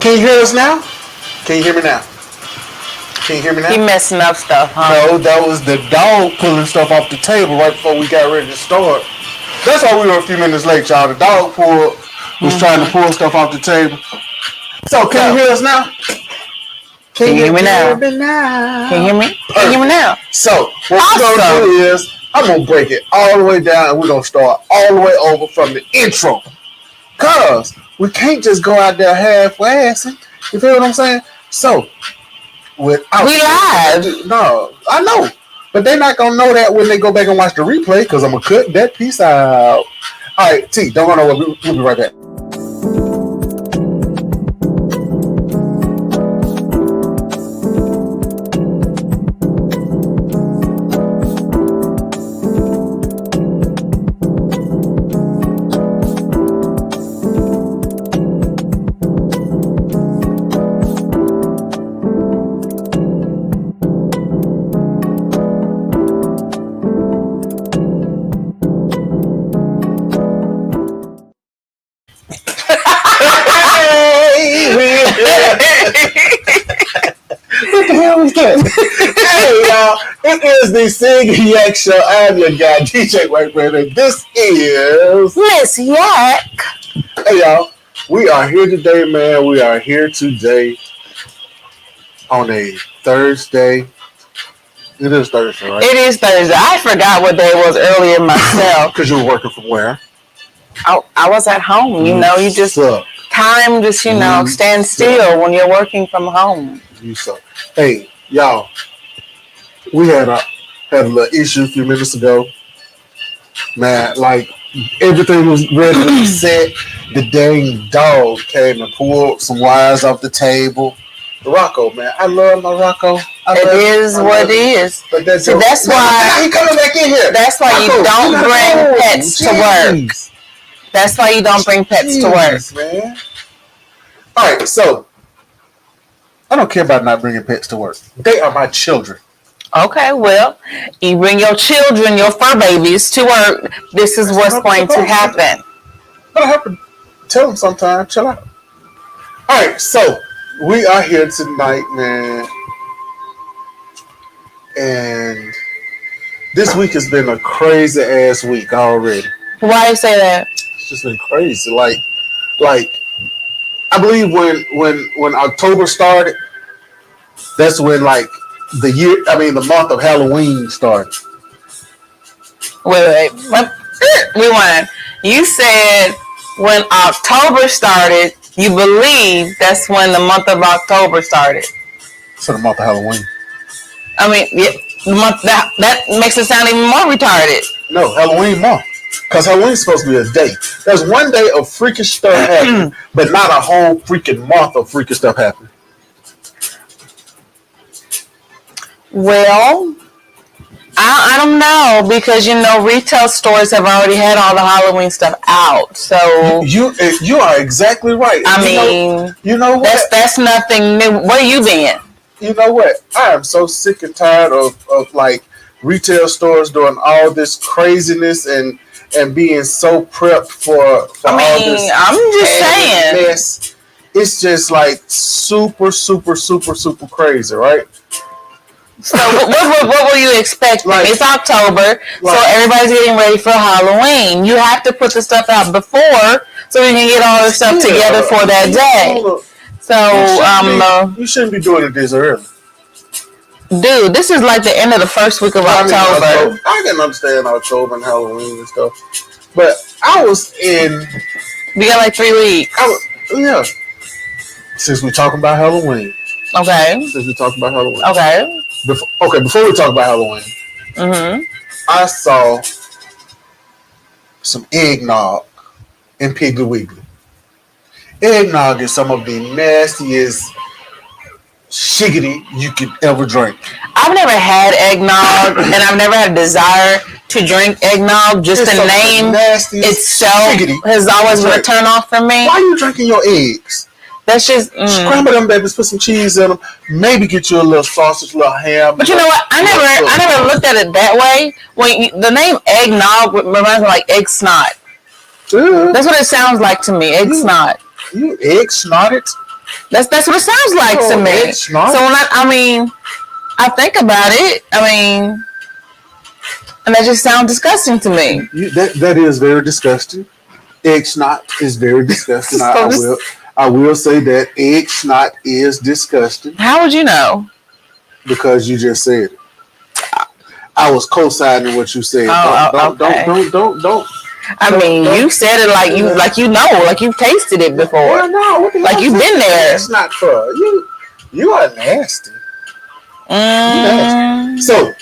Can you hear us now? Can you hear me now? Can you hear me now? He messing up stuff, huh? No, that was the dog pulling stuff off the table right before we got ready to start. That's why we were a few minutes late, y'all. The dog was trying to pull stuff off the table. So, can you hear us now? Can you hear me now? Can you hear me? Can you hear me now? So, what we're going to do is, I'm going to break it all the way down and we're going to start all the way over from the intro. Because we can't just go out there half-assing. You feel what I'm saying? So, we live. No, I know. But they're not going to know that when they go back and watch the replay because I'm going to cut that piece out. All right, T, don't run over. We'll be right back. What the hell was that? Hey, y'all. It is the Sing Yak Show. I'm your guy, DJ White Brother. This is Miss Yak. Hey, y'all. We are here today, man. We are here today on a Thursday. It is Thursday, right? It is Thursday. I forgot what day it was earlier myself. Because you were working from where? I was at home. You know, you just... Time just, stand still when you're working from home. You suck. Hey, y'all, we had a little issue a few minutes ago. Man, like, everything was ready to be set. The dang dog came and pulled some wires off the table. Rocco, man, I love my Rocco. It is what it is. But that's why... He coming back in here. That's why Rocco, you don't bring pets to work. That's why you don't bring pets to work. Man. All right, so I don't care about not bringing pets to work. They are my children. Okay, well, you bring your children, your fur babies to work. This is what's going to happen. But I have to tell them sometime. Chill out. All right, so we are here tonight, man. And this week has been a crazy ass week already. Why do you say that? It's just been crazy. Like I believe when October started, that's when the month of Halloween started. Wait. Rewind. You said when October started, you believe that's when the month of October started. So the month of Halloween. I mean, the month that makes it sound even more retarded. No, Halloween month. Because Halloween's supposed to be a day. There's one day of freakish stuff happening, but not a whole freaking month of freakish stuff happening. Well, I don't know because retail stores have already had all the Halloween stuff out. So you are exactly right. I mean, you know what? That's nothing new. Where you been? You know what? I am so sick and tired of like retail stores doing all this craziness and being so prepped for all this. I'm just saying. Mess. It's just like super, super, super, super crazy, right? So what were you expecting? Like, it's October, so everybody's getting ready for Halloween. You have to put the stuff out before so we can get all the stuff together for that day. So you shouldn't be doing it this early. Dude, this is like the end of the first week of October. I can understand October and Halloween and stuff, but I was in. We got like 3 weeks. Yeah. Since we're talking about Halloween. Okay. Since we're talking about Halloween. Okay. Before we talk about Halloween, I saw some eggnog in Piggly Wiggly. Eggnog is some of the nastiest shiggity you could ever drink. I've never had eggnog, and I've never had a desire to drink eggnog. Just the name itself has always been a turn off for me. Why are you drinking your eggs? That's just scramble them babies, put some cheese in them, maybe get you a little sausage, a little ham. But you know what? I never looked at it that way. When the name eggnog reminds me like egg snot. That's what it sounds like to me. Egg snot. You egg snotted? That's what it sounds like to me. Egg snot? So when I think about it, and that just sounds disgusting to me. That is very disgusting. Egg snot is very disgusting. I will say that egg snot is disgusting. How would you know? Because you just said it. I was co-signing what you said. Don't. You said it like you've tasted it before. No, like you've been there. It's not for you. You are nasty. Nasty. So,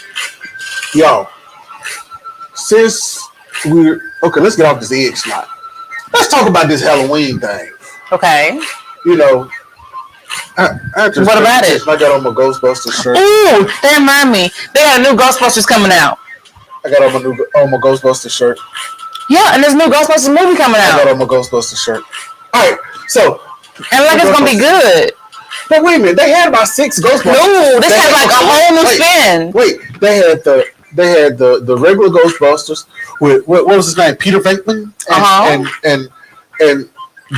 y'all, since let's get off this egg snot. Let's talk about this Halloween thing. Okay. What about it? I got on my Ghostbusters shirt. Ooh, that remind me. They got a new Ghostbusters coming out. I got on my Ghostbusters shirt. Yeah, and there's a new Ghostbusters movie coming out. I got on my Ghostbusters shirt. All right, so it's gonna be good. But wait a minute, they had about 6 Ghostbusters. No, this had like a whole new spin. Wait, they had the regular Ghostbusters with what was his name, Peter Venkman, and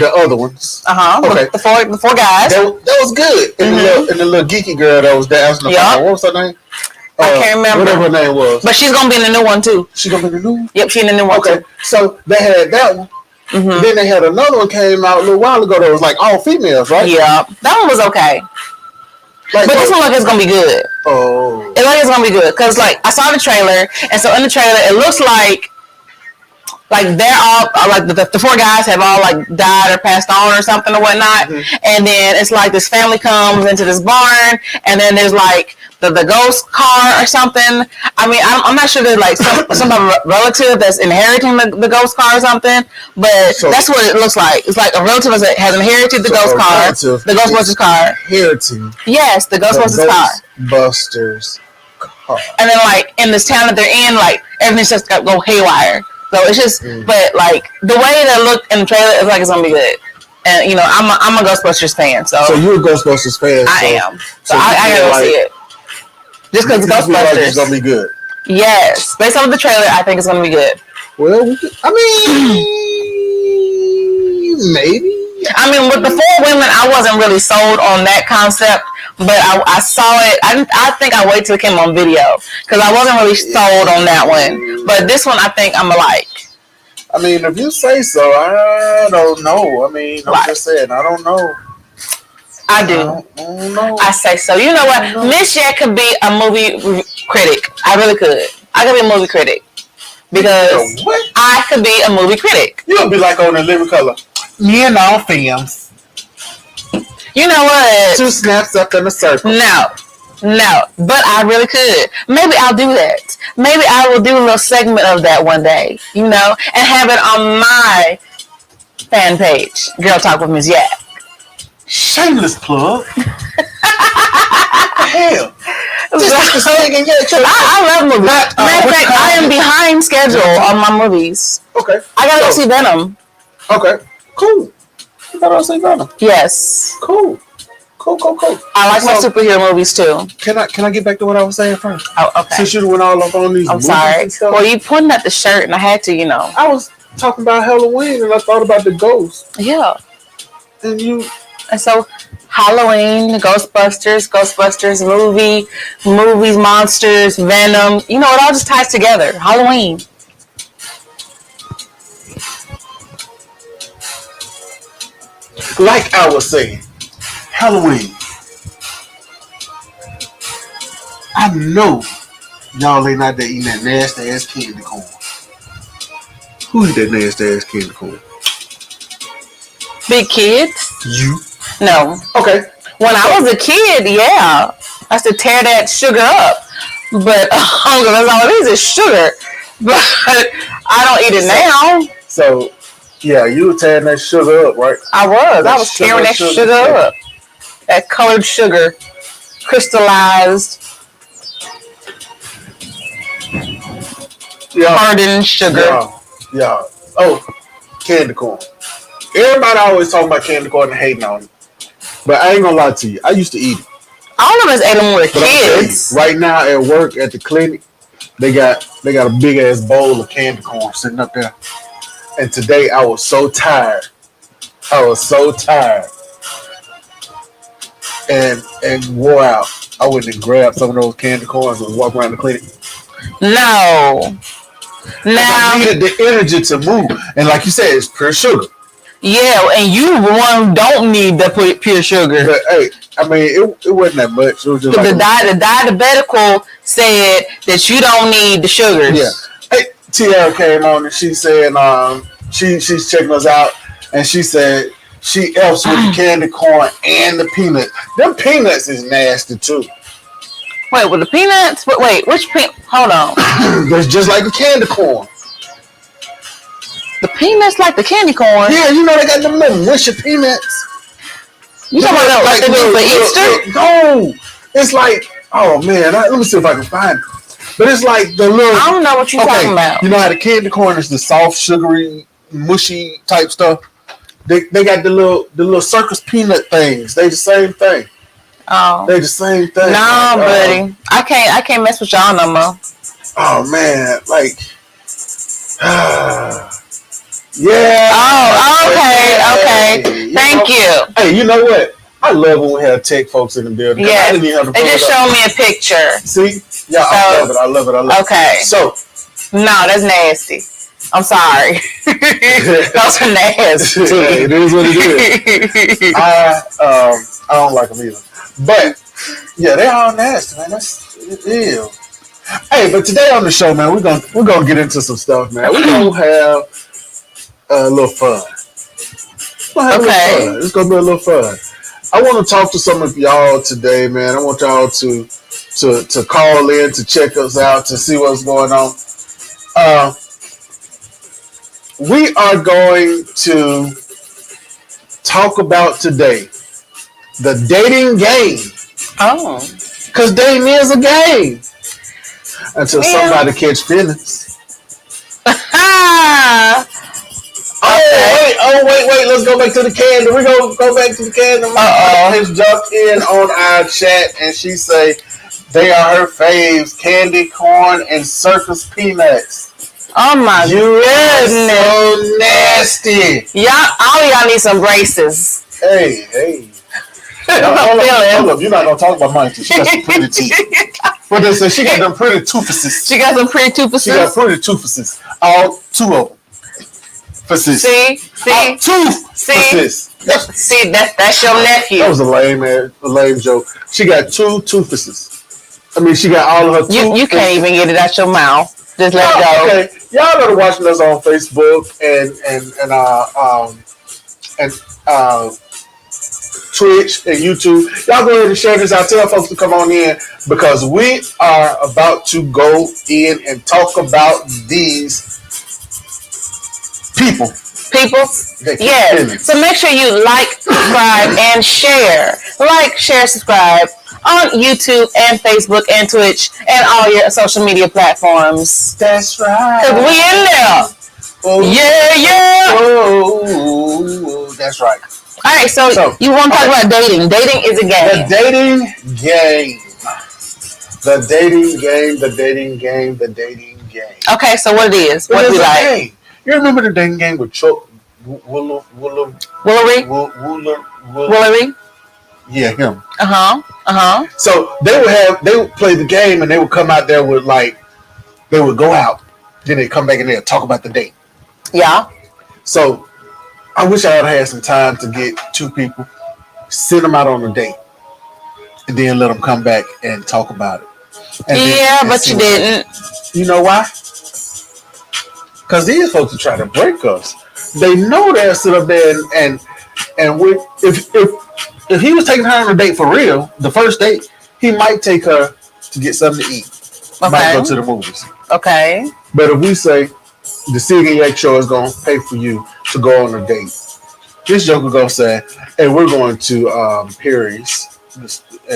the other ones. Okay. The four guys. That was good. And the little geeky girl that was dancing. What was her name? I can't remember. Whatever her name was. But she's gonna be in the new one too. She's gonna be in the new one? Yep, she's in the new one too. So they had that one. Then they had another one came out a little while ago that was like all females, right? Yeah. That one was okay. But this one it's gonna be good. Oh. It it's gonna be good. Cause I saw the trailer, and so in the trailer it looks like they're all the 4 guys have all died or passed on or something or whatnot, and then it's like this family comes into this barn, and then there's the ghost car or something. I'm not sure there's some relative that's inheriting the ghost car or something, but that's what it looks like. It's like a relative has inherited the ghost car, the Ghostbusters car. Inheriting. Yes, the Ghostbusters car. Ghostbusters car. And then in this town that they're in, everything's just go haywire. So it's just, but the way that it looked in the trailer, it's gonna be good. And I'm a Ghostbusters fan, so you're a Ghostbusters fan. I am. So I gotta go see it. Just because Ghostbusters, it's gonna be good. Yes, based on the trailer, I think it's gonna be good. Well, maybe. With the 4 women, I wasn't really sold on that concept, but I saw it. I think I waited till it came on video because I wasn't really sold on that one. But this one, I think I'm like. If you say so, I don't know. I'm just saying, I don't know. I do. I don't know. I say so. You know what? Miss Yak could be a movie critic. I really could. I could be a movie critic because I could be a movie critic. You'll be like on the Living Color. Films. You know what? 2 snaps up in a circle. No, but I really could. Maybe I'll do that. Maybe I will do a little segment of that one day, and have it on my fan page. Girl Talk with Ms. Yak. Shameless plug. Hell. I love movies. Matter of fact, I am behind schedule on my movies. Okay. I gotta go see Venom. Okay. Cool. You gotta go see Venom. Yes. Cool. I like my superhero movies too. Can I get back to what I was saying first? Oh, okay. Since you went all up on these I'm movies sorry. and stuff, Well, you pointed at the shirt, and I had to, I was talking about Halloween, and I thought about the ghost. Yeah. And so Halloween, Ghostbusters movies, monsters, Venom. It all just ties together. Halloween. like I was saying, Halloween. I know y'all ain't out there eating that nasty ass candy corn. Who eat that nasty ass candy corn? Big kids? You. No. Okay. When I was a kid, yeah, I used to tear that sugar up. But that's all it is sugar. But I don't eat it now. So, yeah, you were tearing that sugar up, right? I was tearing that sugar up. That colored sugar, crystallized, hardened sugar. Yeah. Oh, candy corn. Everybody always talking about candy corn and hating on it. But I ain't gonna lie to you. I used to eat it. All of us ate them when we were kids. Right now at work at the clinic, they got a big ass bowl of candy corn sitting up there. And today I was so tired. And wore out. I went and grabbed some of those candy corns and walked around the clinic. No. Now I needed the energy to move. And like you said, it's pure sugar. Yeah, and you one who don't need the pure sugar. But hey, I mean, it wasn't that much. It was just the diabetical said that you don't need the sugars. Yeah. Hey, Tiara came on and she said she's checking us out, and she said she helps with the candy corn and the peanut. Them peanuts is nasty too. Wait, with the peanuts? Wait, which peanut? Hold on. That's just like the candy corn. The peanuts like the candy corn? Yeah, you know they got them little mushy peanuts. You talking about like they do for Easter? No, it's like, oh man, let me see if I can find it. But it's like the little. I don't know what you're talking about. You know how the candy corn is the soft, sugary, mushy type stuff. They got the little circus peanut things. They the same thing. Oh, they the same thing. No, buddy, I can't mess with y'all no more. Oh man, like. Yeah. Oh, okay. Thank you. Hey, you know what? I love when we have tech folks in the building. Yeah, they just showed me a picture. See? Yeah, I love it. Okay. So. No, that's nasty. I'm sorry. Those are nasty. It is what it is. I don't like them either. But, yeah, they're all nasty, man. That's ew. Hey, but today on the show, man, we're gonna get into some stuff, man. We're gonna have a little fun. Okay. It's gonna be a little fun. I want to talk to some of y'all today, man. I want y'all to call in, to check us out, to see what's going on. We are going to talk about today the dating game. Oh. Because dating is a game. Until somebody catch feelings. Oh, wait. Let's go back to the candy. We're going to go back to the candy. Has jumped in on our chat and she say they are her faves, candy corn and circus peanuts. Oh my goodness. So nasty. All y'all need some braces. Hey. Hold up. You're not going to talk about mine. She got some pretty teeth. What they say? She got them pretty toofuses. She got some pretty toofuses? She got pretty toofuses. All two of them. See? Toofuses. See, that's your nephew. That was a lame joke. She got two toofuses. I mean, she got all of her teeth. You can't even get it out your mouth. Just let it go. Okay. Y'all that are watching us on Facebook and Twitch and YouTube, y'all go ahead and share this out. Tell folks to come on in because we are about to go in and talk about these people. People, They keep yes. feeling. So make sure you like, subscribe, and share. Like, share, subscribe on YouTube and Facebook and Twitch and all your social media platforms. That's right. Cause we in there. Oh, Yeah. oh, that's right. All right. So you want to talk about dating? Dating is a game. The dating game. The dating game. The dating game. The dating game. Okay. So what it is? What It do we is a like? game. You remember the dating game with Chuck Woolery. Woolery. Yeah, him. So they would play the game and they would come out there with they would go out, then they come back and they'd talk about the date. Yeah. So I wish I had some time to get two people, send them out on a date, and then let them come back and talk about it. But you didn't. You know why? Because these folks are trying to break us. They know they'll sit up there and if he was taking her on a date for real, the first date, he might take her to get something to eat. Okay. Might go to the movies. Okay. But if we say the CDX show is going to pay for you to go on a date, this joker going to say, hey, we're going to Perry's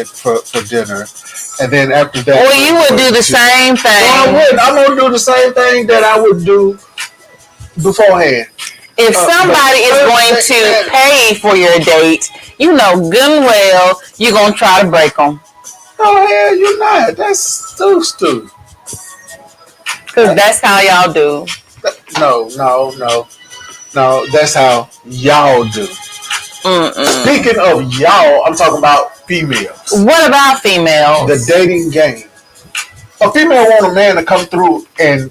for dinner. And then after that... Well, you would do the same thing. No, I wouldn't. I'm going to do the same thing that I would do beforehand. If somebody is going to pay for your date, you know good and well you're going to try to break them. Oh, hell, you're not. That's stupid. Because that's how y'all do. No. That's how y'all do. Speaking of y'all, I'm talking about females. What about females? The dating game. A female want a man to come through and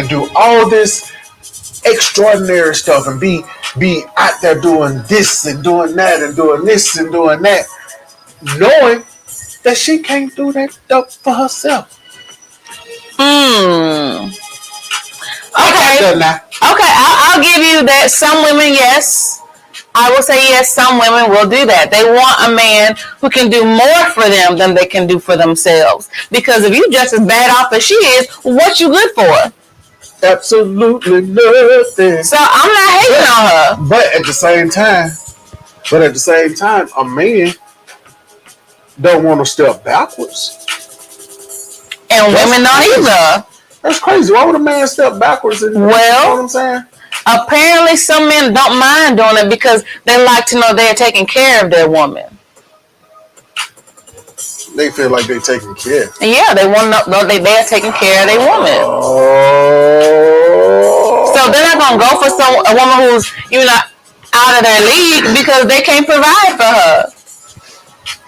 do all this extraordinary stuff and be out there doing this and doing that and doing this and doing that, knowing that she can't do that stuff for herself. Okay. I'll give you that. Some women, yes. I will say yes, some women will do that. They want a man who can do more for them than they can do for themselves. Because if you just as bad off as she is, what you good for? Absolutely nothing. So I'm not hating on her. But at the same time, a man don't want to step backwards. And women don't either. That's crazy. Why would a man step backwards? You know what I'm saying? Apparently some men don't mind doing it because they like to know they're taking care of their woman. They feel like they're taking care. Yeah, they want to know they're taking care of their woman. Oh. So they're not going to go for a woman who's out of their league because they can't provide for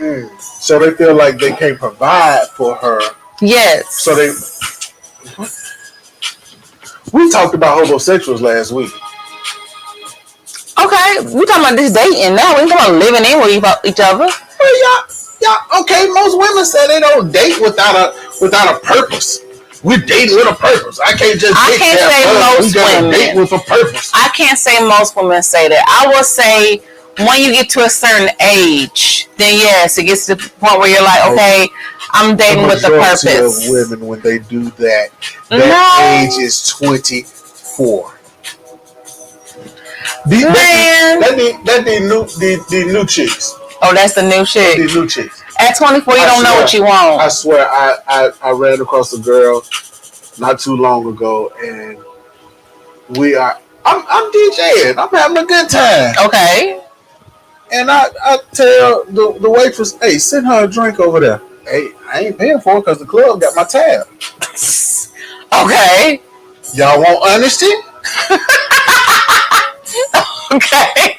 her. So they feel like they can't provide for her. Yes. So we talked about homosexuals last week. Okay, we talking about this dating now. We talking about living in with each other. Well, yeah. Okay, most women say they don't date without a purpose. We're dating with a purpose. I can't just. I can't say most women date with a purpose. I can't say most women say that. I will say when you get to a certain age, then yes, it gets to the point where you're like, okay, I'm dating with a purpose. The majority of women, when they do that, age is 24. That the new chicks. Oh, that's the new chick. The new chicks. At 24, you don't know what you want. I swear, I ran across a girl not too long ago, and I'm DJing. I'm having a good time. Okay. And I tell the waitress, hey, send her a drink over there. Hey, I ain't paying for it because the club got my tab. Okay. Y'all want honesty? Okay.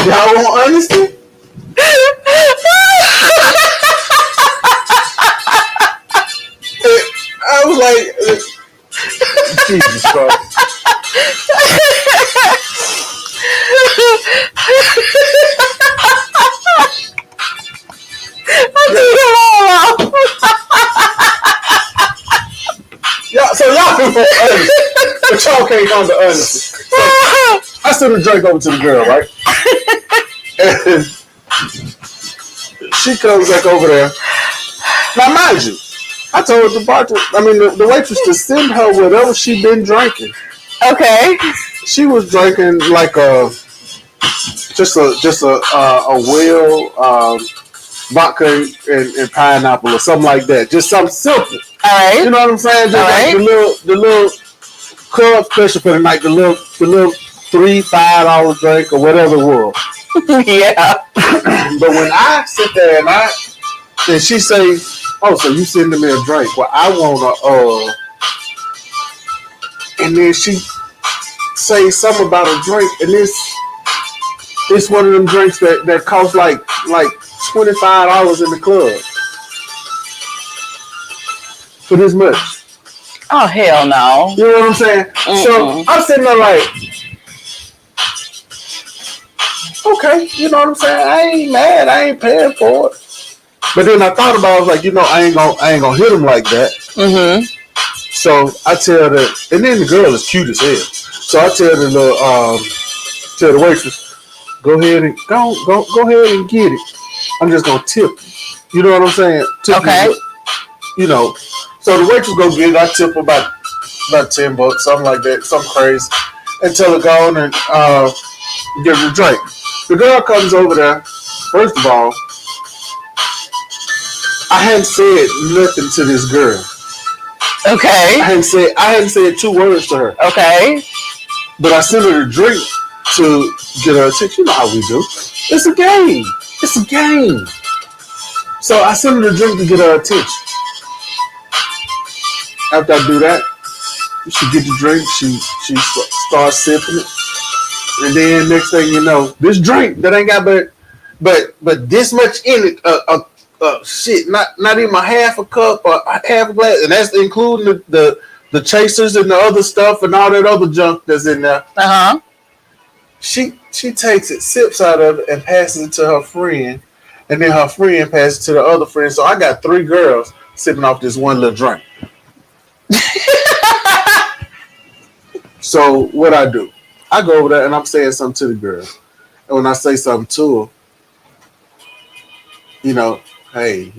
Y'all want honesty? I was like, Jesus Christ. So y'all want honesty, but y'all can't come to honesty. So I sent a drink over to the girl, right? And she comes back over there Now, mind you, I told the bartender, the waitress to send her whatever she been drinking. Okay. She was drinking like a well vodka and pineapple or something like that. Just something simple. All right. You know what I'm saying? Just All like right. the little club special for the night, the little $3-5 drink or whatever it was. Yeah. But when I sit there and she say, "Oh, so you sending me a drink? Well, I want and then she say something about a drink, and it's one of them drinks that cost like $25 in the club for this much. Oh hell no. You know what I'm saying? Mm-mm. So I'm sitting there like, okay, you know what I'm saying? I ain't mad. I ain't paying for it. But then I thought about it, I was like, I ain't gonna hit him like that. Mm-hmm. So I tell the, and then the girl is cute as hell. So I tell tell the waitress, go ahead and get it. I'm just gonna tip you. You know what I'm saying? Tip Okay. You, so the waitress go get it. I tip her about $10, something like that, something crazy, and tell her go on and give her a drink. The girl comes over there. First of all, I hadn't said nothing to this girl. Okay. I hadn't said 2 words to her. Okay. But I sent her a drink to get her attention. You know how we do. It's a game. It's a game. So I sent her the drink to get her attention. After I do that, she get the drink. She starts sipping it, and then next thing you know, this drink that ain't got but this much in it. Shit, not even a half a cup or half a glass, and that's including the chasers and the other stuff and all that other junk that's in there. Uh-huh. She takes it, sips out of it, and passes it to her friend, and then her friend passes it to the other friend. So I got 3 girls sipping off this one little drink. So what I do, I go over there and I'm saying something to the girl, and when I say something to her, hey,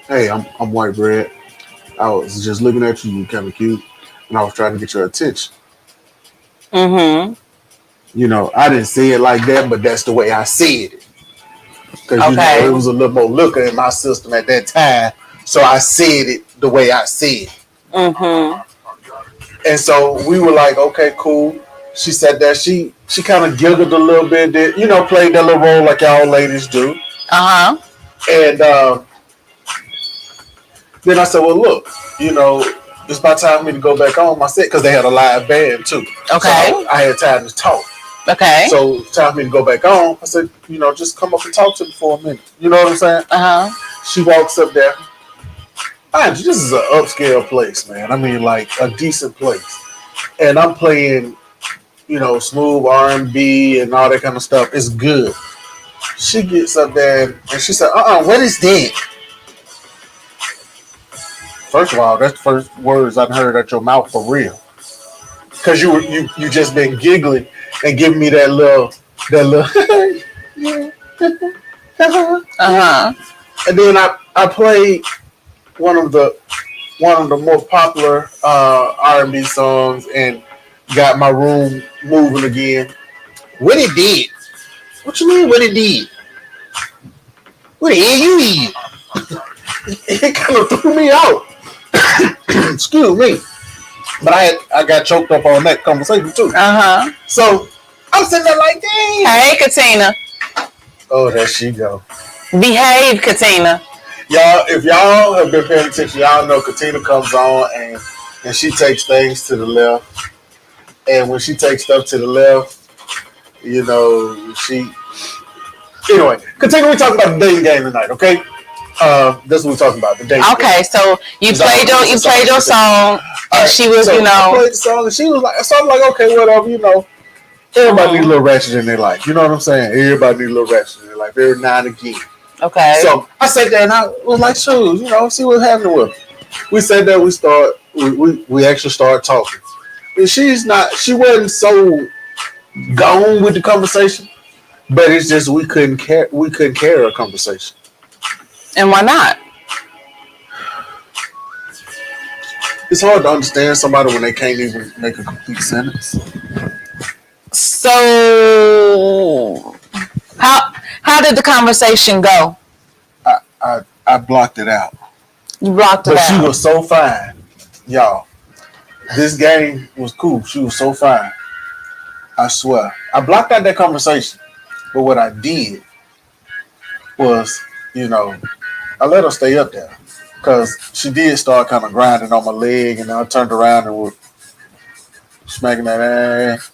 hey, I'm white bread. I was just looking at you, you kind of cute, and I was trying to get your attention. Mm-hmm. I didn't say it like that, but that's the way I said it. Because it was a little more liquor in my system at that time, so I said it the way I said it. Mm-hmm. And so we were like, okay, cool. She said that she kind of giggled a little bit, played that little role like y'all ladies do. Uh-huh. And then I said, well, look, it's about time for me to go back on my set because they had a live band too. Okay. So I had time to talk. Okay. So time for me to go back on. I said, just come up and talk to me for a minute. You know what I'm saying? Uh-huh. She walks up there. Mind you, this is an upscale place, man. I mean, like a decent place. And I'm playing, smooth R&B and all that kind of stuff. It's good. She gets up there and she said, what is that? First of all, that's the first words I've heard out your mouth for real. Because you just been giggling and giving me that little uh-huh. And then I played one of the more popular R&B songs and got my room moving again. What it did? What you mean? What it did? What the hell you eat? It kind of threw me out. Excuse me, but I got choked up on that conversation too. Uh-huh. So I'm sitting there like, dang. Hey, Katina. Oh, there she go. Behave, Katina. Y'all, if y'all have been paying attention, y'all know Katina comes on and she takes things to the left. And when she takes stuff to the left, Anyway, Katina, we're talking about the dating game tonight, okay? That's what we're talking about. The dating game. Okay, so you played your song, and she was, I played the song, and she was like, so I'm like, okay, whatever, Everybody need a little ratchet in their life. You know what I'm saying? Everybody need a little ratchet in their life every now and again. Okay. So I sat there and I was like, shoes, see what's happening with her. We sat there, we actually started talking. And she wasn't so gone with the conversation, but it's just we couldn't carry a conversation. And why not? It's hard to understand somebody when they can't even make a complete sentence. So how did the conversation go? I blocked it out. You blocked it But out. she was so fine, y'all. This game was cool. She was so fine. I swear. I blocked out that conversation. But what I did was, I let her stay up there. Because she did start kind of grinding on my leg, and I turned around and was smacking that ass.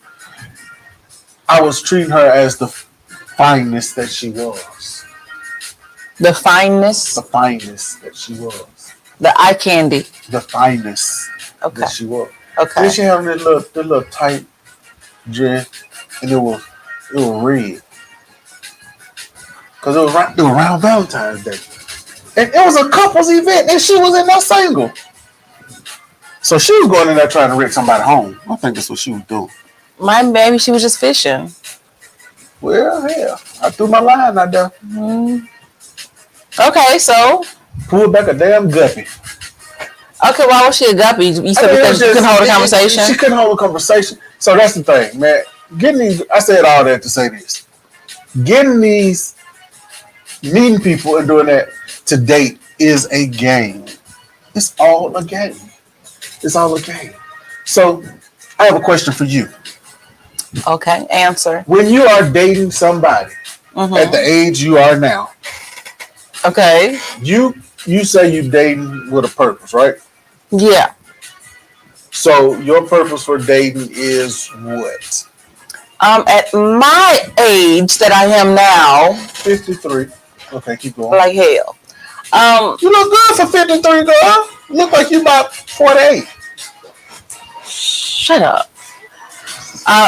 I was treating her as the fineness that she was. The fineness? The fineness that she was. The eye candy. The fineness that she was. Okay. Then she had this little tight dress, and it was red. Because it was around Valentine's Day. And it was a couple's event, and she was in no single. So she was going in there trying to wreck somebody home. I think that's what she was doing. Maybe she was just fishing. Well, hell, I threw my line out there. Okay, so Pulled back a damn guppy. okay, why was she a guppy? You said because she couldn't hold a conversation? She couldn't hold a conversation. So that's the thing, man. I said all that to say this. Meeting people and doing that to date is a game. It's all a game. It's all a game. So I have a question for you. Okay, answer. When you are dating somebody at the age you are now, okay, you say you dating with a purpose, right? Yeah. So your purpose for dating is what? At my age that I am now, 53. Okay, keep going. like hell. You look good for 53, girl. You look like you about 48. Shut up.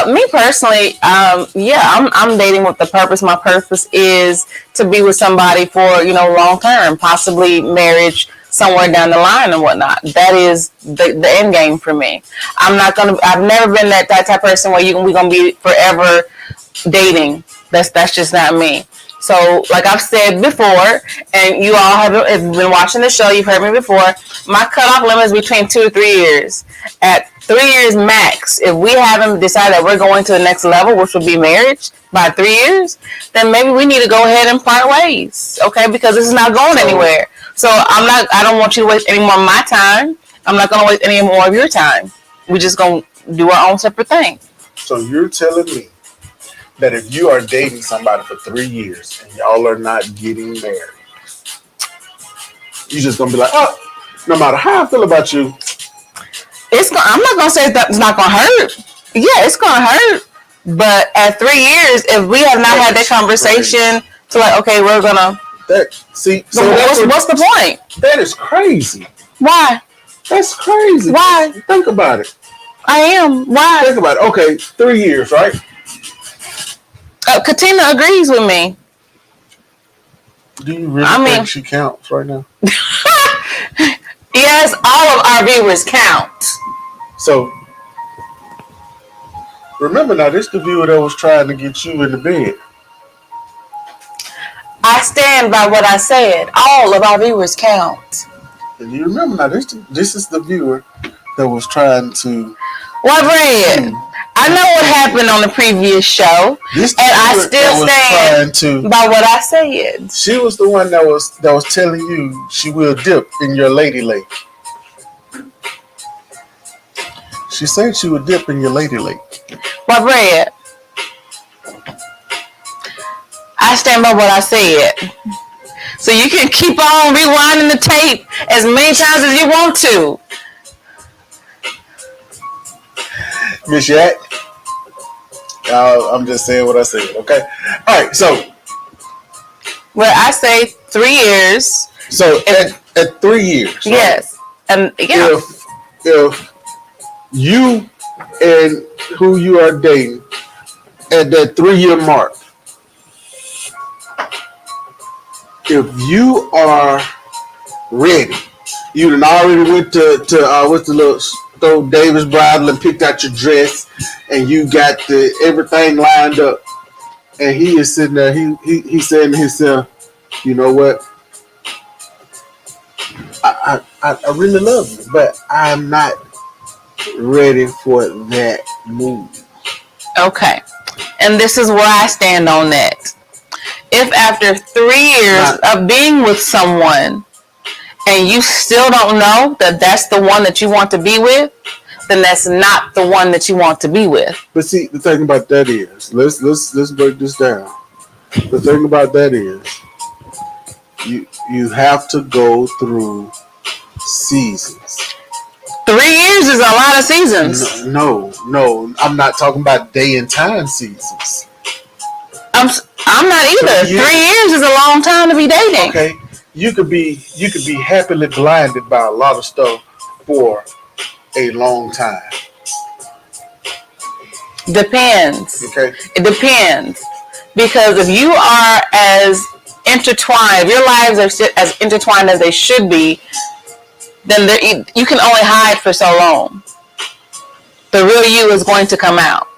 Me personally, I'm dating with the purpose. My purpose is to be with somebody for, long term, possibly marriage somewhere down the line and whatnot. That is the end game for me. I've never been that type of person where we're going to be forever dating. That's just not me. So, like I've said before, and you all have been watching the show, you've heard me before, my cutoff limit is between 2 to 3 years. At 3 years max, if we haven't decided that we're going to the next level, which will be marriage, by 3 years, then maybe we need to go ahead and part ways, okay? Because this is not going anywhere. So I don't want you to waste any more of my time. I'm not going to waste any more of your time. We're just going to do our own separate thing. So you're telling me that if you are dating somebody for 3 years and y'all are not getting married, you're just gonna be like, oh, no matter how I feel about you, I'm not gonna say it's not gonna hurt. Yeah, it's gonna hurt. But at 3 years, if we have not had that conversation, to like, okay, we're gonna. What's the point? That is crazy. Why? That's crazy. Why? Think about it. I am. Why? Think about it. Okay, 3 years, right? Katina agrees with me. Do you really think she counts right now? Yes, all of our viewers count. So, remember now, this is the viewer that was trying to get you in the bed. I stand by what I said. All of our viewers count. And you remember now, this is the viewer that was trying to... What, Red? I know what happened on the previous show, and I still stand by what I said. She was the one that was telling you she will dip in your lady lake. She said she would dip in your lady lake. But Red, I stand by what I said. So you can keep on rewinding the tape as many times as you want to. Miss Yak, I'm just saying what I said, okay? All right, so. Well, I say 3 years. So at 3 years. Right? Yes. And yeah. If you and who you are dating at that 3 year mark, if you are ready, you done already went to what's the little store, Davis Bridal, and picked out your dress, and you got everything lined up, and he is sitting there, he's saying to himself, you know what? I really love you, but I'm not ready for that move. Okay. And this is where I stand on that. If after 3 years of being with someone and you still don't know that that's the one that you want to be with, then that's not the one that you want to be with. But see, the thing about that is, let's break this down. The thing about that is, you have to go through seasons. 3 years is a lot of seasons. No, I'm not talking about day and time seasons. I'm not either. 3 years is a long time to be dating. Okay, you could be happily blinded by a lot of stuff for a long time. Depends. Okay, it depends, because if you are as intertwined, if your lives are as intertwined as they should be, then you can only hide for so long. The real you is going to come out.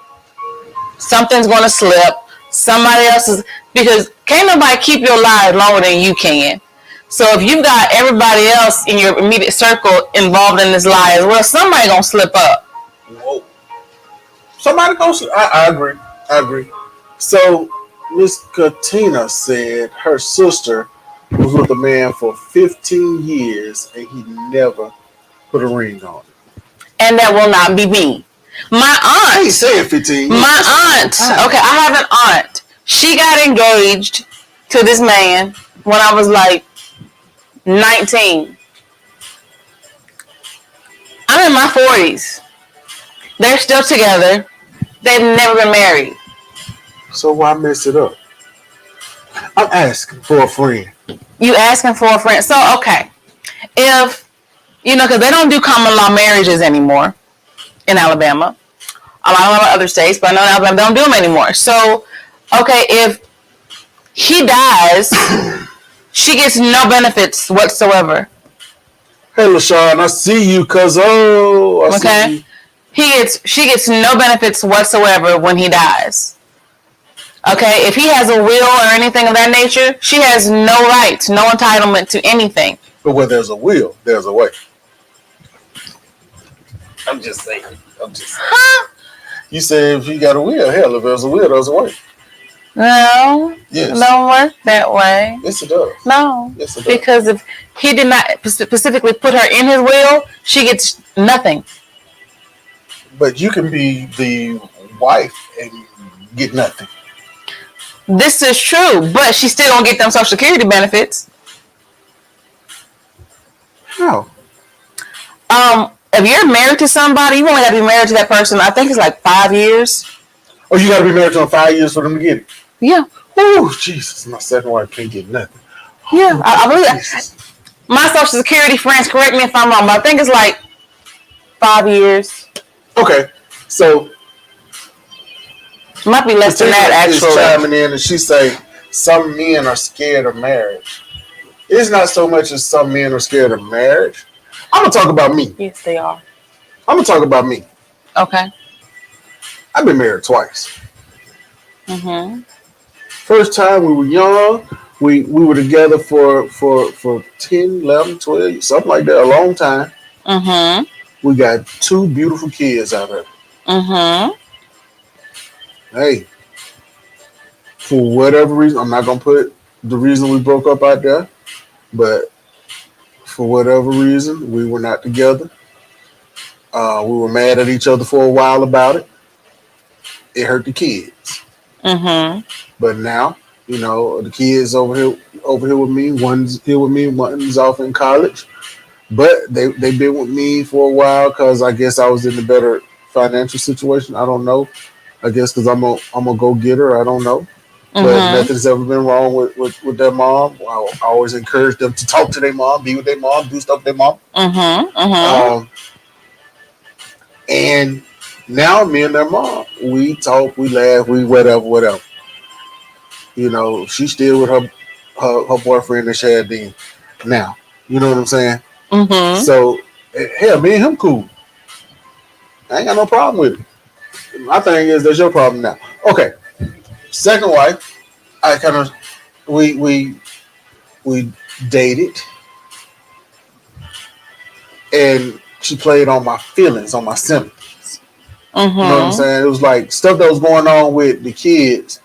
Something's going to slip. Somebody else is, because can't nobody keep your lives longer than you can. So if you've got everybody else in your immediate circle involved in this lie as well, somebody gonna slip up. Whoa. Somebody goes. I agree. So Miss Katina said her sister was with a man for 15 years and he never put a ring on it. And that will not be me. My aunt. I ain't saying 15 years. My aunt. Okay, I have an aunt. She got engaged to this man when I was like 19. I'm in my 40s. They're still together. They've never been married. So why mess it up? I'm asking for a friend. You asking for a friend? So, okay. If, because they don't do common law marriages anymore in Alabama. I don't know about other states, but I know in Alabama they don't do them anymore. So, okay, if he dies, she gets no benefits whatsoever. Hey, LaShawn, I see you, cuz okay. She gets no benefits whatsoever when he dies. Okay, if he has a will or anything of that nature, she has no rights, no entitlement to anything. But where there's a will, there's a way. I'm just saying. Huh? You said if he got a will, hell, if there's a will, there's a way. No, yes. It don't work that way. Yes, it does. No, yes, it does. Because if he did not specifically put her in his will, she gets nothing. But you can be the wife and get nothing. This is true, but she still don't get them Social Security benefits. How? If you're married to somebody, you only got to be married to that person. I think it's like 5 years. Oh, you got to be married to them 5 years for them to get it. Yeah. Oh, Jesus! My second wife can't get nothing. Yeah, I believe that. My Social Security friends, correct me if I'm wrong, but I think it's like 5 years. Okay, so might be less than that. Actually, chiming in and she say some men are scared of marriage. It's not so much as some men are scared of marriage. I'm gonna talk about me. Yes, they are. I'm gonna talk about me. Okay. I've been married twice. Mm-hmm. First time we were young, we were together for 10, 11, 12, something like that, a long time. Mm-hmm. We got 2 beautiful kids out of it. Mm-hmm. Hey, for whatever reason, I'm not gonna put the reason we broke up out there, but for whatever reason, we were not together. We were mad at each other for a while about it. It hurt the kids. Mm-hmm. But now, the kids over here with me. One's here with me. One's off in college. But they've been with me for a while because I guess I was in a better financial situation. I don't know. I guess because I'm a go-getter. I don't know. Mm-hmm. But nothing's ever been wrong with their mom. I always encourage them to talk to their mom, be with their mom, do stuff with their mom. Mm-hmm. Mm-hmm. And now me and their mom, we talk, we laugh, we whatever. She's still with her boyfriend that she had then. Now, you know what I'm saying? Mm-hmm. So, hell, me and him cool. I ain't got no problem with it. My thing is, that's your problem now. Okay. Second wife, I kind of, we dated. and she played on my feelings, on my symptoms. You know what I'm Mm-hmm. saying? It was like stuff that was going on with the kids,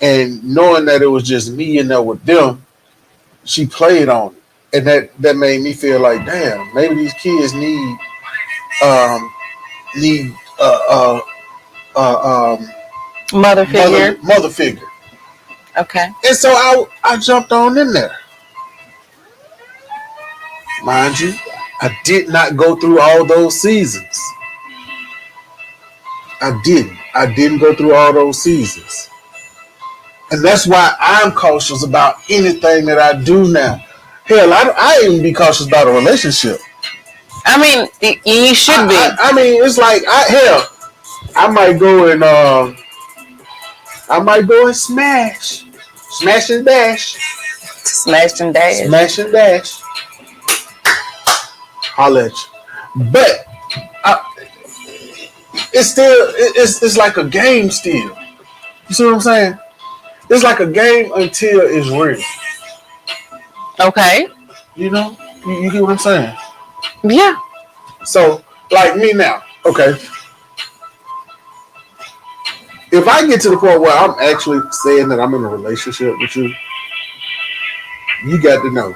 and knowing that it was just me in there with them, she played on it, and that made me feel like, damn, maybe these kids um need Mother figure. mother figure. Okay. And so I jumped on in there. Mind you, I did not go through all those seasons. I didn't. I didn't go through all those seasons. And that's why I'm cautious about anything that I do now. Hell, I even be cautious about a relationship. I mean, you should be. I mean, it's like, hell, I might go and smash and dash, Smashed and dashed. smash and dash. Holla at you. But it's still it's like a game still. You see what I'm saying? It's like a game until it's real. Okay. You know? You get what I'm saying? Yeah. So, like me now, okay. If I get to the point where I'm actually saying that I'm in a relationship with you, you got to know.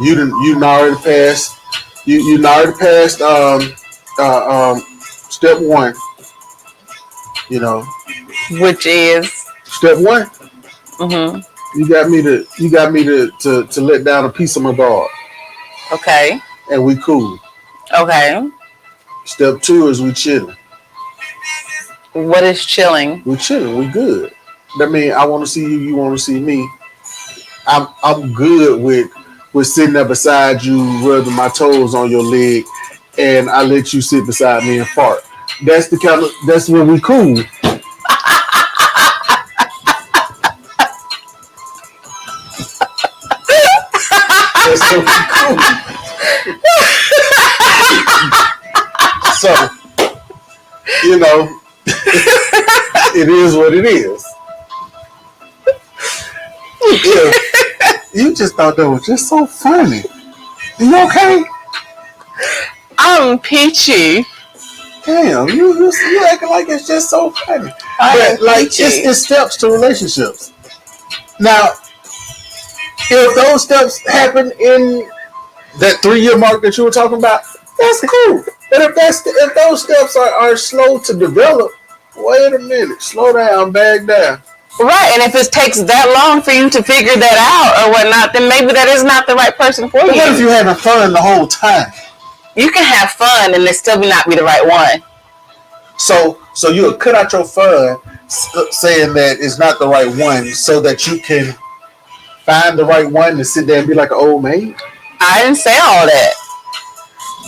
You already passed. You already passed step one. You know, Which is. step one. Mm-hmm. You got me to let down a piece of my guard, Okay. and we cool. Okay. Step two is we chilling. What is chilling? We chilling. We good. That means I want to see you. You want to see me. I'm good with sitting there beside you, rubbing my toes on your leg, and I let you sit beside me and fart. That's when we cool. That's when we cool. So, you know, it is what it is. Yeah. You just thought that was just so funny. You okay? I'm peachy. Damn, you acting like it's just so funny. I'm But like peachy. it's steps to relationships. Now, if those steps happen in that 3-year mark that you were talking about, that's cool. But if those steps are slow to develop, wait a minute, slow down, back down. Right, and if it takes that long for you to figure that out or whatnot, then maybe that is not the right person for But what if you. you're having fun the whole time? You can have fun and it still not be the right one. So you'll cut out your fun saying that it's not the right one so that you can find the right one to sit there and be like an old maid? I didn't say all that.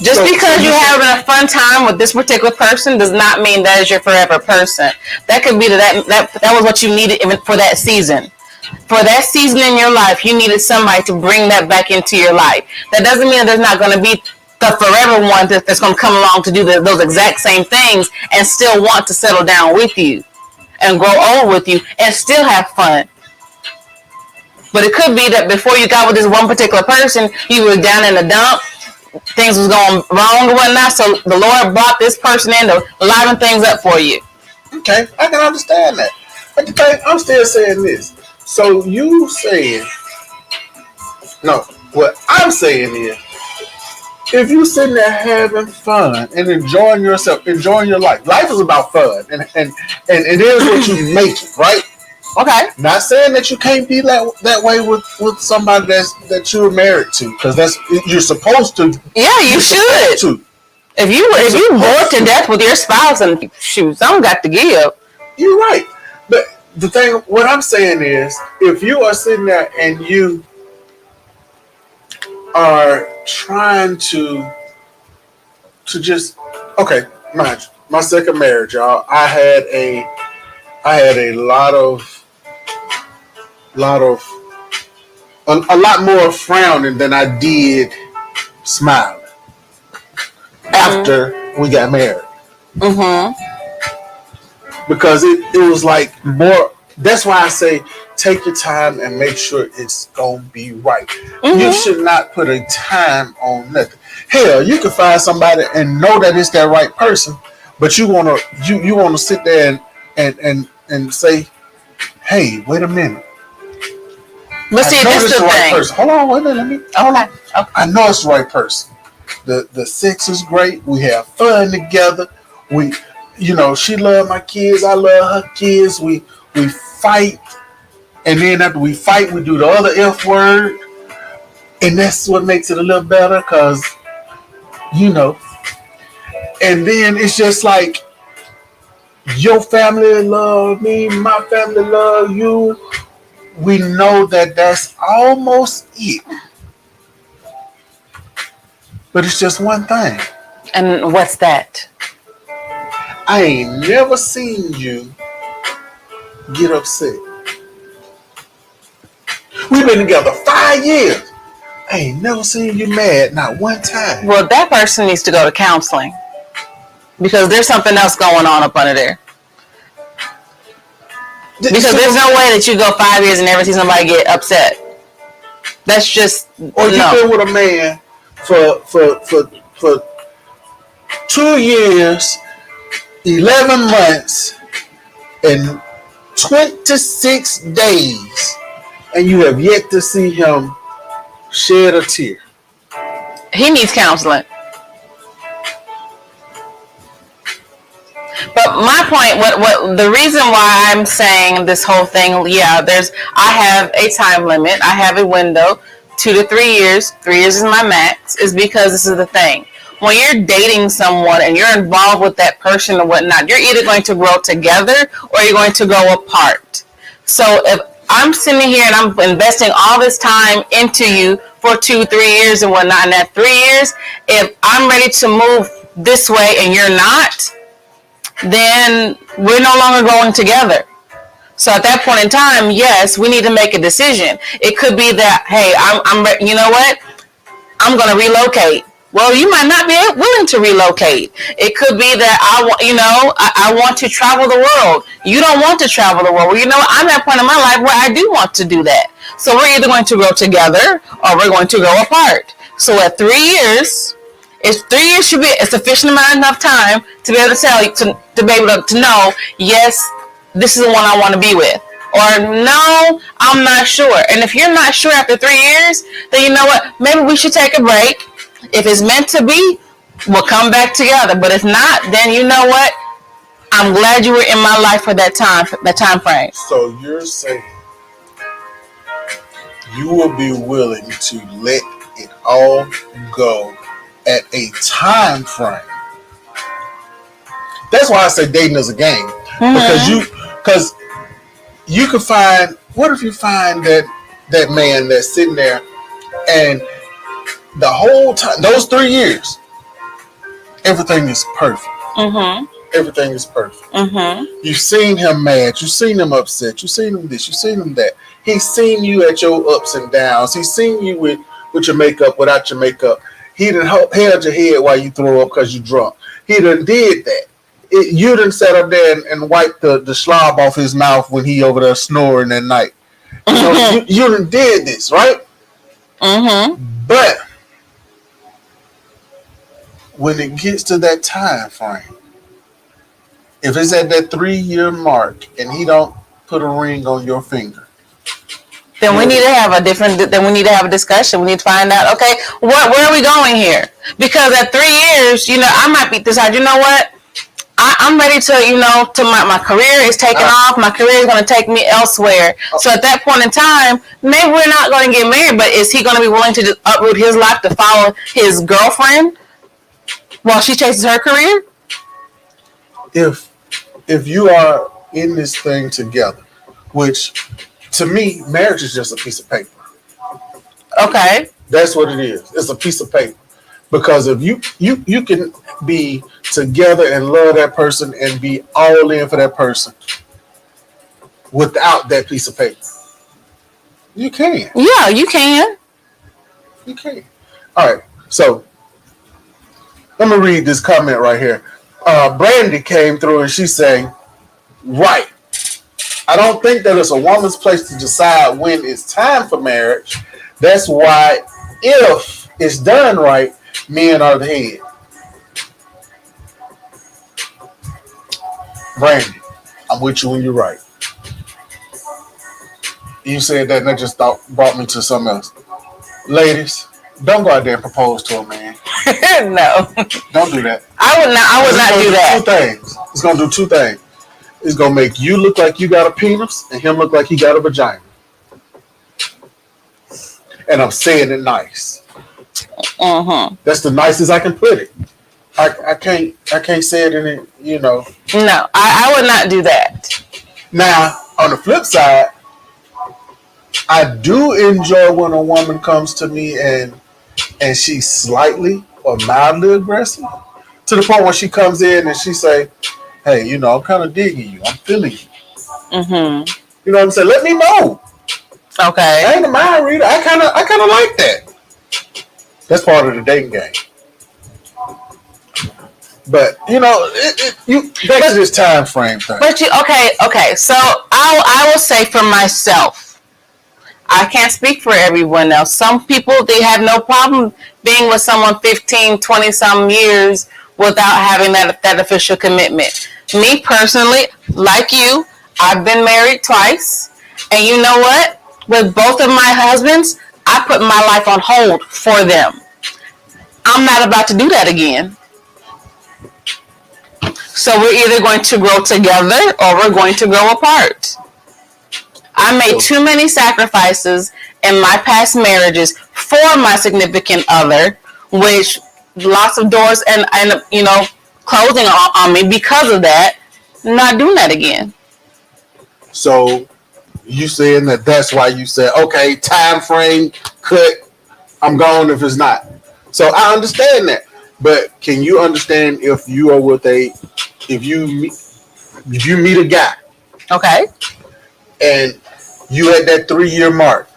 Just So because you you're said- having a fun time with this particular person does not mean that is your forever person. That could be that was what you needed for that season. For that season in your life, you needed somebody to bring that back into your life. That doesn't mean that there's not going to be the forever one that's going to come along to do those exact same things and still want to settle down with you and grow old with you and still have fun. But it could be that before you got with this one particular person, you were down in the dump, things was going wrong or whatnot, so the Lord brought this person in to liven things up for you. Okay, I can understand that. But the thing, I'm still saying this. So you saying, no, what I'm saying is, if you sitting there having fun and enjoying yourself, enjoying your life, life is about fun, and it is what you make it, right? Okay. Not saying that you can't be that way with somebody that you're married to, because you're supposed to. Yeah, you should. To. If you bored to death with your spouse and shoot, something got to give. You're right. But the thing, what I'm saying is, if you are sitting there and you are trying to just, okay, mind you, my second marriage, y'all, I had a lot more frowning than I did smiling after we got married. Mm-hmm. Because it was like more. That's why I say take your time and make sure it's gonna be right. Mm-hmm. You should not put a time on nothing. Hell, you can find somebody and know that it's that right person, but you wanna sit there and say, hey, wait a minute. But see, I know this it's is the the right thing. person. Hold on, wait a minute, let me hold on. Okay. I know it's the right person. The sex is great. We have fun together. We, she love my kids. I love her kids. We fight, and then after we fight, we do the other F word, and that's what makes it a little better, cause you know. And then it's just like your family love me, my family love you. We know that that's almost it, but it's just one thing. And what's that? I ain't never seen you get upset. We've been together 5 years. I ain't never seen you mad, not one time. Well, that person needs to go to counseling because there's something else going on up under there. Because there's no way that you go 5 years and never see somebody get upset. That's just or you've been with a man for 2 years, 11 months, and 26 days, and you have yet to see him shed a tear. He needs counseling. But my point, what the reason why I'm saying this whole thing, I have a time limit. I have a window, 2 to 3 years. 3 years is my max, is because this is the thing. When you're dating someone and you're involved with that person or whatnot, you're either going to grow together or you're going to go apart. So if I'm sitting here and I'm investing all this time into you for 2, 3 years and whatnot, and that 3 years, if I'm ready to move this way and you're not, then we're no longer going together. So at that point in time, yes, we need to make a decision. It could be that, hey, I'm you know what? I'm going to relocate. Well, you might not be willing to relocate. It could be that I want to travel the world. You don't want to travel the world. Well, I'm at a point in my life where I do want to do that. So we're either going to grow together or we're going to go apart. So at 3 years, 3 years should be a sufficient amount enough time to be able to tell you to be able to know, yes, this is the one I want to be with. Or no, I'm not sure. And if you're not sure after 3 years, then you know what? Maybe we should take a break. If it's meant to be, we'll come back together. But if not, then you know what? I'm glad you were in my life for that time frame. So you're saying you will be willing to let it all go at a time frame. That's why I say dating is a game. Mm-hmm. Because you could find, what if you find that man that's sitting there and the whole time, those 3 years, everything is perfect. Mm-hmm. Everything is perfect. Mm-hmm. You've seen him mad. You've seen him upset. You've seen him this. You've seen him that. He's seen you at your ups and downs. He's seen you with your makeup, without your makeup. He done held your head while you throw up because you drunk. He done did that. You done sat up there and wiped the slob off his mouth when he over there snoring at night. You done did this, right? Mm-hmm. But when it gets to that time frame, if it's at that 3 year mark and he don't put a ring on your finger, then we need to have a discussion. We need to find out, okay, where are we going here? Because at 3 years, I might be decided, you know what? I'm ready to, my career is taking off. My career is going to take me elsewhere. So at that point in time, maybe we're not going to get married, but is he going to be willing to just uproot his life to follow his girlfriend while she chases her career? If you are in this thing together, which to me, marriage is just a piece of paper. Okay. That's what it is. It's a piece of paper. Because if you can be together and love that person and be all in for that person without that piece of paper. You can. Yeah, you can. You can. All right. So let me read this comment right here. Brandy came through and she's saying, right. I don't think that it's a woman's place to decide when it's time for marriage. That's why if it's done right, Men are the head. Brandy, I'm with you when you're right. You said that, and that just brought me to something else. Ladies, don't go out there and propose to a man. No, Don't do that. I would not. I would not do that. Two things. It's gonna do two things. It's gonna make you look like you got a penis, and him look like he got a vagina. And I'm saying it nice. That's the nicest I can put it. I can't say it in it. You know. No, I would not do that. Now, on the flip side, I do enjoy when a woman comes to me and she's slightly or mildly aggressive, to the point where she comes in and she say, "Hey, you know, I'm kind of digging you. I'm feeling you." You know what I'm saying? Let me know. Okay. I ain't a mind reader. I kind of like that. That's part of the dating game. But you know, back to this time frame thing. But okay. So I will say for myself, I can't speak for everyone else. Some people, they have no problem being with someone 15, 20 some years without having that official commitment. Me personally, like you, I've been married twice, and you know what? With both of my husbands, I put my life on hold for them. I'm not about to do that again. So we're either going to grow together or we're going to grow apart. I made too many sacrifices in my past marriages for my significant other, which lots of doors and you know, closing on me because of that. I'm not doing that again. So you saying that's why you said, okay, time frame, cut, I'm gone if it's not. So I understand that. But can you understand if you are with if you meet a guy, okay, and you at that 3-year mark,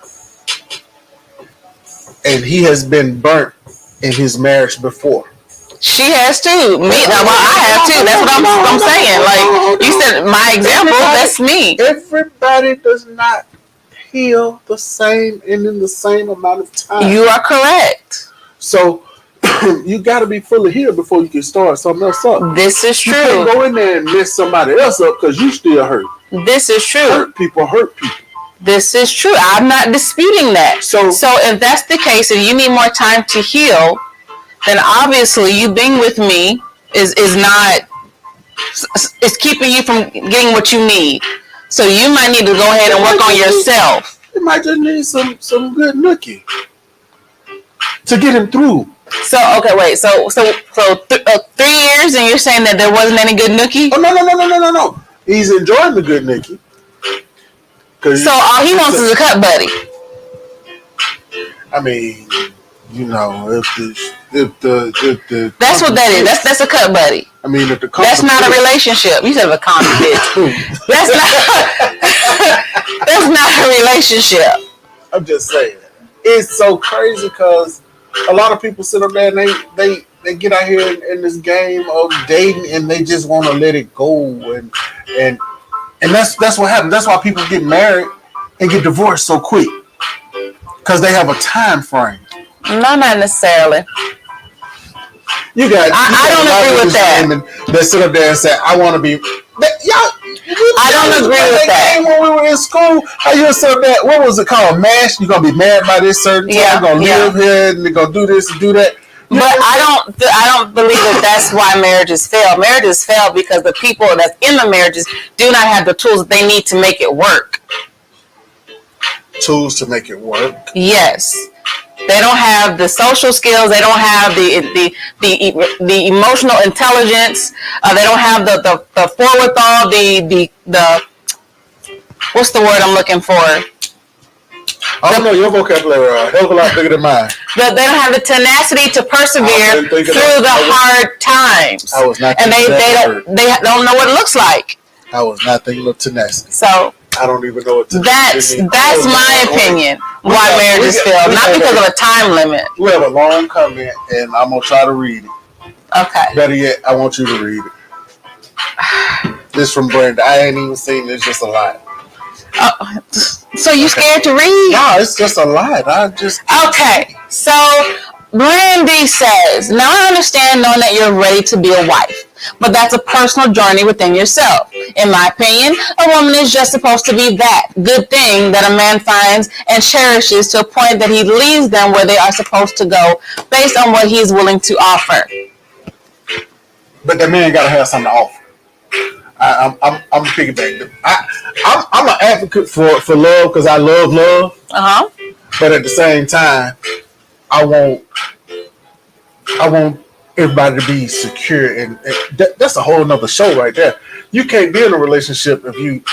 and he has been burnt in his marriage before? She has too. Me, well, I have too. That's what I'm saying. Like you said, my example. That's me. Everybody does not heal the same and in the same amount of time. You are correct. So you got to be fully healed before you can start something else up. This is true. You can't go in there and mess somebody else up because you still hurt. This is true. Hurt people. This is true. I'm not disputing that. So if that's the case, and you need more time to heal, then obviously you being with me is keeping you from getting what you need. So you might need to go ahead and work on yourself. You might just need some good nookie to get him through. So okay, wait. So 3 years, and you're saying that there wasn't any good nookie? Oh no. He's enjoying the good nookie. So all he wants is a cut buddy. I mean, you know, if the that's what that is. That's a cut buddy. I mean, if the that's not a relationship. You said a condom bitch. That's not a relationship. I'm just saying, it's so crazy because a lot of people sit up there and they get out here in this game of dating and they just want to let it go and that's what happens. That's why people get married and get divorced so quick because they have a time frame. No, not necessarily. You got. I don't agree with that. That sit up there and say, "I want to be." I don't agree with that. When we were in school, how you sit up there? What was it called? MASH. You're gonna be married by this certain time. You're gonna live here, and they're gonna do this and do that. But I don't believe that's why marriages fail. Marriages fail because the people that's in the marriages do not have the tools that they need to make it work. Tools to make it work. Yes. They don't have the social skills. They don't have the emotional intelligence. They don't have the forethought. The what's the word I'm looking for? I don't know. Your vocabulary is a hell of a lot bigger than mine. They don't have the tenacity to persevere through the hard times. I was not. And they don't know what it looks like. I was not thinking of tenacity. So. I don't even know what tenacity means. That's my opinion. Why marriages fail, not because of a time limit. We have a long comment, and I'm gonna try to read it. Okay. Better yet, I want you to read it. This from Brenda. I ain't even seen it. It's just a lot. So you scared to read? No, it's just a lot. Okay. So Brandy says, now I understand knowing that you're ready to be a wife, but that's a personal journey within yourself. In my opinion, a woman is just supposed to be that good thing that a man finds and cherishes to a point that he leaves them where they are supposed to go based on what he's willing to offer. But that man got to have something to offer. I'm piggyback. I'm an advocate for love because I love love. But at the same time, I want everybody to be secure, and that's a whole nother show right there. You can't be in a relationship if you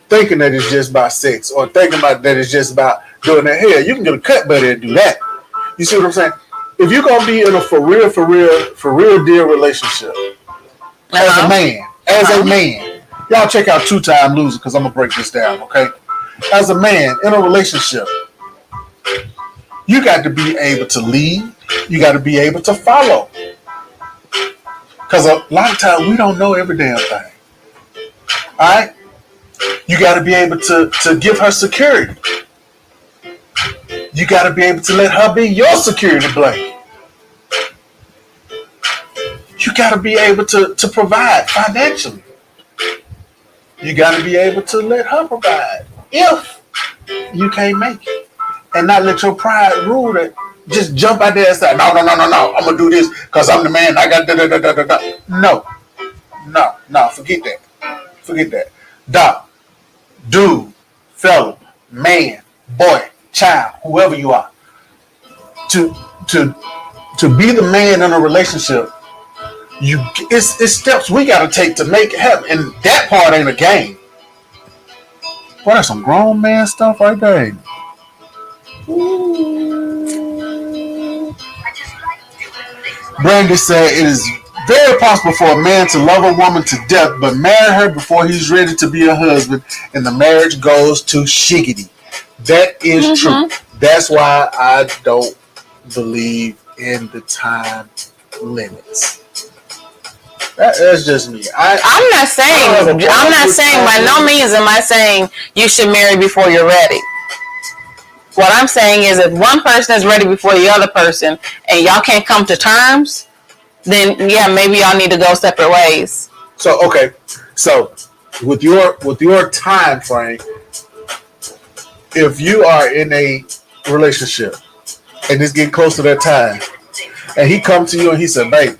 thinking that it's just about sex or thinking about that it's just about doing that. Hell, you can get a cut buddy and do that. You see what I'm saying? If you're gonna be in a for real deal relationship as a man, y'all check out 2-Time Loser because I'm gonna break this down. Okay, as a man in a relationship, you got to be able to lead. You got to be able to follow. Because a lot of times we don't know every damn thing. All right? You got to be able to give her security. You got to be able to let her be your security blanket. You got to be able to provide financially. You got to be able to let her provide if you can't make it. And not let your pride rule that. Just jump out there and say, no, I'm going to do this because I'm the man. I got da-da-da-da-da-da. No, forget that. Doc, dude, fella, man, boy, child, whoever you are. To be the man in a relationship, it's steps we got to take to make it happen. And that part ain't a game. Boy, that's some grown man stuff right there. Brandy said it is very possible for a man to love a woman to death but marry her before he's ready to be a husband and the marriage goes to shiggity. That is true. That's why I don't believe in the time limits. That's just me. I'm not saying by no means am I saying you should marry before you're ready. What I'm saying is if one person is ready before the other person and y'all can't come to terms, then yeah, maybe y'all need to go separate ways. So with your time frame, if you are in a relationship and it's getting close to that time and he comes to you and he said, babe,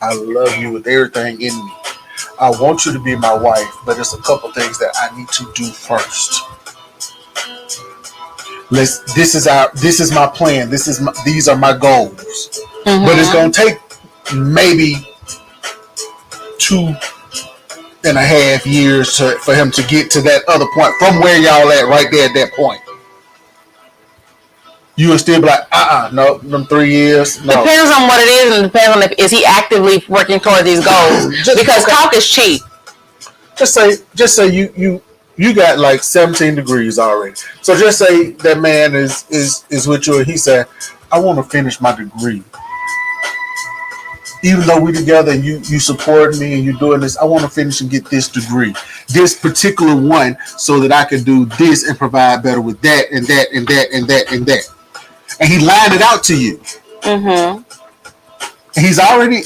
I love you with everything in me. I want you to be my wife, but there's a couple things that I need to do first. This is my plan. These are my goals. But it's gonna take maybe 2.5 years for him to get to that other point from where y'all at right there at that point. You will still be like, no, them 3 years. No. Depends on what it is, and depends on is he actively working toward these goals. Because talk is cheap. Just say you got like 17 degrees already. So just say that man is with you and he said, I want to finish my degree. Even though we together and you support me and you're doing this, I want to finish and get this degree. This particular one so that I can do this and provide better with that and that and that and that and that. And he lined it out to you. And he's already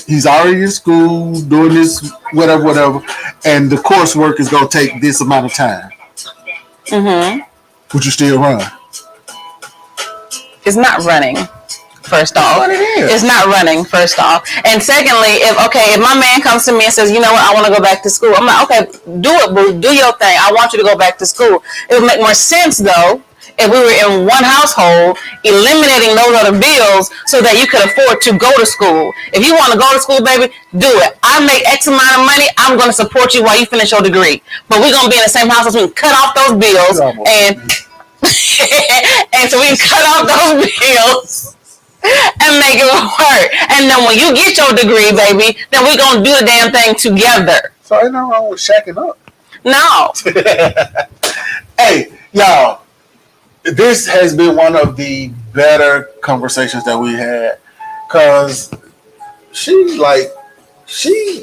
in school doing this, whatever. And the coursework is going to take this amount of time. Would you still run? It's not running, first off. It's not running, first off. And secondly, if my man comes to me and says, you know what, I want to go back to school. I'm like, okay, do it, boo. Do your thing. I want you to go back to school. It would make more sense, though, if we were in one household, eliminating those other bills so that you could afford to go to school. If you want to go to school, baby, do it. I make X amount of money. I'm going to support you while you finish your degree. But we're going to be in the same house so we can cut off those bills. And so we can cut off those bills and make it work. And then when you get your degree, baby, then we're going to do the damn thing together. So ain't nothing wrong with shacking up. No. Hey, y'all. This has been one of the better conversations that we had, cause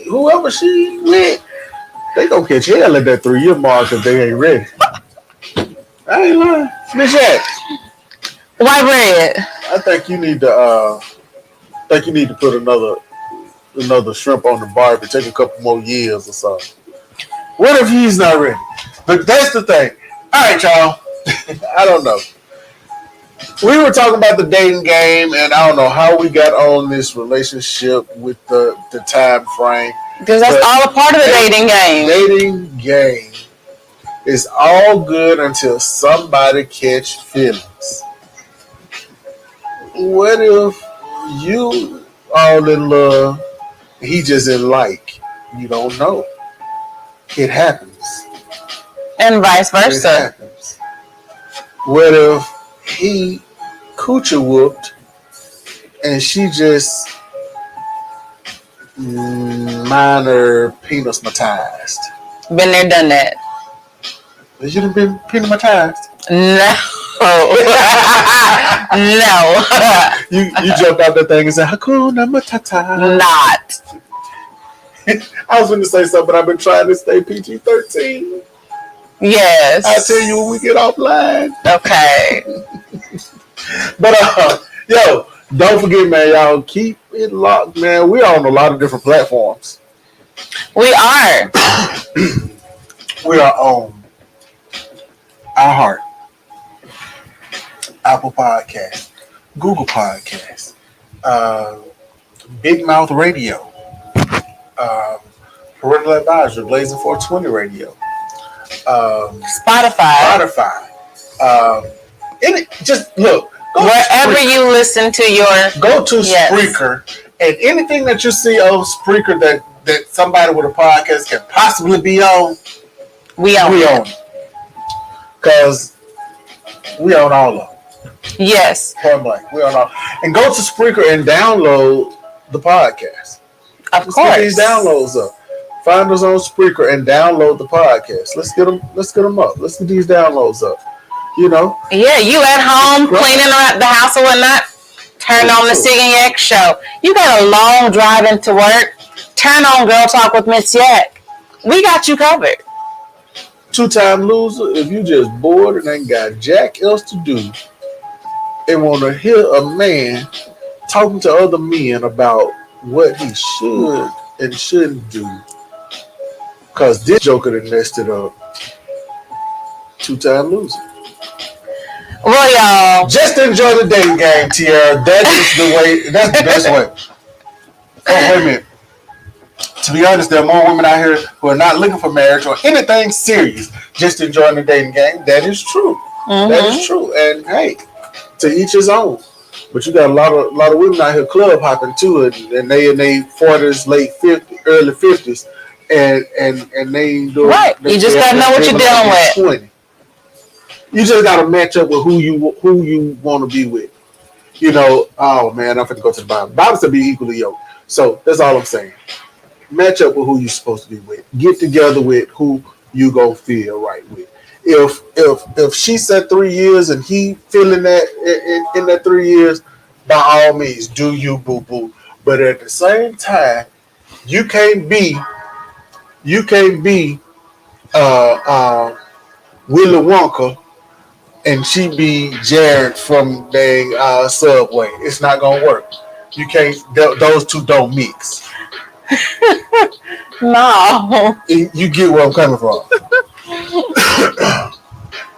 whoever she with, they gonna catch hell at that 3-year mark if they ain't ready. I ain't lying. Miss Jack. White bread. I think you need to. Put another shrimp on the barbie. Take a couple more years or so. What if he's not ready? But that's the thing. All right, y'all. I don't know. We were talking about the dating game, and I don't know how we got on this relationship with the time frame. Because that's all a part of the dating game. Dating game is all good until somebody catch feelings. What if you all in love, he just in like? You don't know. It happens. And vice It versa. happens. What if he coochie whooped and she just minor penismatized? Been there, done that. You done been penismatized? No. No. You jumped out that thing and said Hakuna Matata. Not. I was going to say something, but I've been trying to stay PG-13. Yes. I'll tell you when we get offline. Okay. But yo, don't forget, man, y'all keep it locked, man. We're on a lot of different platforms. We are. We are on iHeart, Apple Podcasts, Google Podcasts, Big Mouth Radio, Parental Advisory, Blazing 420 Radio, Spotify. Just look. Wherever you listen to your... Go to Spreaker, and anything that you see on Spreaker that somebody with a podcast can possibly be on, we own it. Because we own all of them. Yes. Point blank. We own all. And go to Spreaker and download the podcast. Let's get these downloads up. Find us on Spreaker and download the podcast. Let's get them up. Let's get these downloads up. You know? Yeah, you at home cleaning around the house or whatnot, turn on the Sig and Yak show. You got a long drive into work, turn on Girl Talk with Miss Yak. We got you covered. Two-time loser, if you just bored and ain't got jack else to do and want to hear a man talking to other men about what he should and shouldn't do, because this joker that messed it up, two-time loser. Well, y'all, just enjoy the dating game, Tiara. That is the way. That's the best way. Oh, wait a minute. To be honest, there are more women out here who are not looking for marriage or anything serious, just enjoying the dating game. That is true. Mm-hmm. That is true. And hey, to each his own. But you got a lot of women out here club hopping too, and they in their 40s, late 50s, early 50s, and they ain't doing right. You just gotta know what you're dealing with. 20. You just gotta match up with who you want to be with. You know, oh man, I'm finna go to the Bible. Bible to be equally yoked. So that's all I'm saying. Match up with who you're supposed to be with. Get together with who you gonna feel right with. If she said 3 years and he feeling that in that 3 years, by all means, do you, boo boo. But at the same time, you can't be Willy Wonka and she be Jared from dang Subway. It's not gonna work. You can't. Those two don't mix. No. You get where I'm coming from.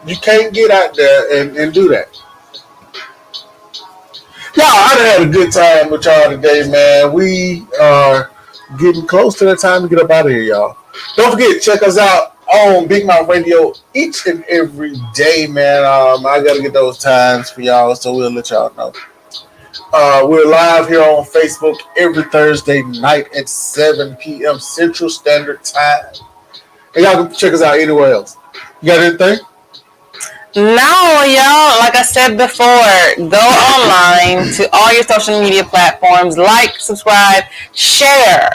You can't get out there and do that. Y'all, I done had a good time with y'all today, man. We are getting close to the time to get up out of here, y'all. Don't forget, check us out on Big Mouth Radio each and every day, man. I gotta get those times for y'all, so we'll let y'all know. We're live here on Facebook every Thursday night at 7 p.m. Central Standard Time. And y'all can check us out anywhere else. You got anything? No, y'all. Like I said before, go online to all your social media platforms. Like, subscribe, share.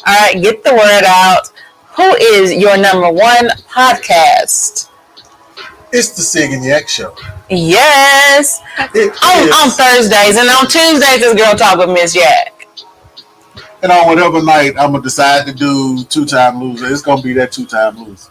All right, get the word out. Who is your number one podcast? It's the Sig and Yak Show. Yes. On Thursdays, and on Tuesdays is Girl Talk with Miss Yak. And on whatever night I'm gonna decide to do two-time loser, it's gonna be that two-time loser.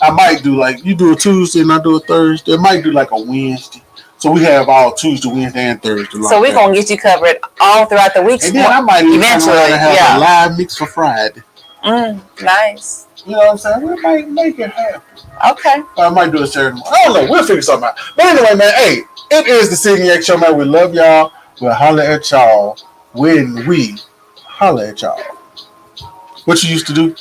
I might do like you do a Tuesday and I do a Thursday. I might do like a Wednesday. So we have all Tuesday, Wednesday, and Thursday. So we're gonna get you covered all throughout the week. And then I might even eventually have a live mix for Friday. Nice. You know what I'm saying? We might make it happen. Okay. I might do a Saturday morning. I don't know. We'll figure something out. But anyway, man, hey, it is the Senior X Show, man. We love y'all. We'll holler at y'all when we holler at y'all. What you used to do?